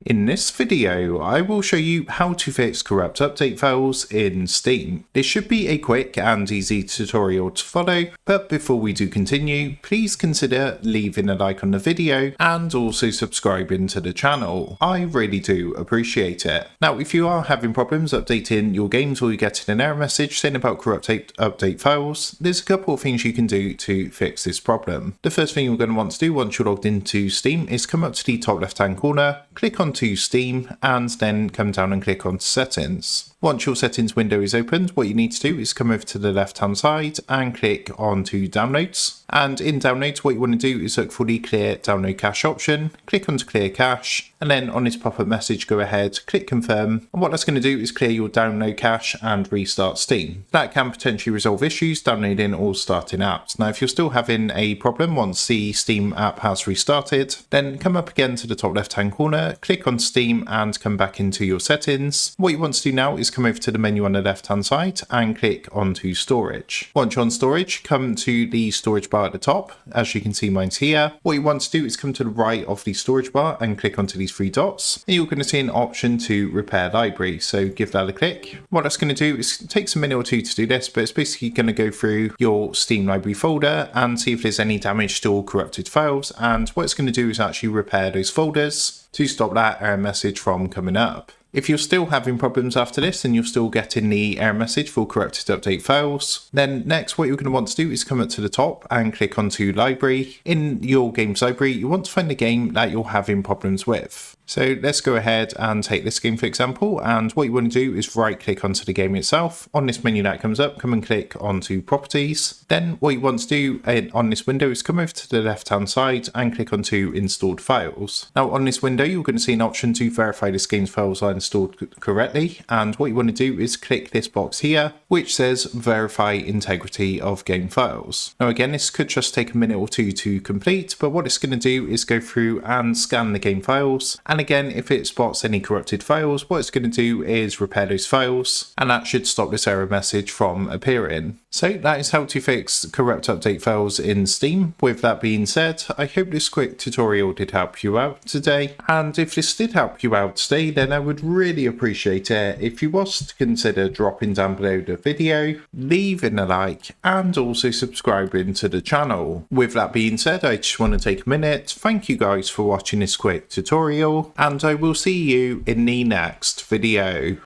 In this video, I will show you how to fix corrupt update files in Steam. This should be a quick and easy tutorial to follow, but before we do continue, please consider leaving a like on the video and also subscribing to the channel. I really do appreciate it. Now, if you are having problems updating your games or you're getting an error message saying about corrupt update files, there's a couple of things you can do to fix this problem. The first thing you're going to want to do once you're logged into Steam is come up to the top left hand corner, click onto Steam, and then come down and click on Settings. Once your settings window is opened, what you need to do is come over to the left hand side and click onto Downloads. And in Downloads, what you want to do is look for the Clear Download Cache option, click onto Clear Cache, and then on this pop-up message, go ahead, click Confirm. And what that's going to do is clear your download cache and restart Steam. That can potentially resolve issues downloading or starting apps. Now, if you're still having a problem once the Steam app has restarted, then come up again to the top left hand corner, click on Steam and come back into your settings. What you want to do now is come over to the menu on the left hand side and click onto storage. Once you're on storage, come to the storage bar at the top. As you can see, mine's here. What you want to do is come to the right of the storage bar and click onto these three dots, and you're going to see an option to repair library, so give that a click. What that's going to do is it takes a minute or two to do this, but it's basically going to go through your Steam library folder and see if there's any damage to all corrupted files, and what it's going to do is actually repair those folders to stop that error message from coming up. If you're still having problems after this and you're still getting the error message for corrupted update files, then next what you're going to want to do is come up to the top and click onto library. In your games library, you want to find the game that you're having problems with. So let's go ahead and take this game for example, and what you want to do is right click onto the game itself. On this menu that comes up, come and click onto properties. Then what you want to do on this window is come over to the left hand side and click onto installed files. Now on this window you're going to see an option to verify this game's files are installed correctly, and what you want to do is click this box here which says verify integrity of game files. Now again, this could just take a minute or two to complete, but what it's going to do is go through and scan the game files, and again, if it spots any corrupted files, what it's going to do is repair those files, and that should stop this error message from appearing. So that is how to fix corrupt update files in Steam. With that being said, I hope this quick tutorial did help you out today, and if this did help you out today, then I would really appreciate it if you was to consider dropping down below the video, leaving a like, and also subscribing to the channel. With that being said, I just want to take a minute, thank you guys for watching this quick tutorial, and I will see you in the next video.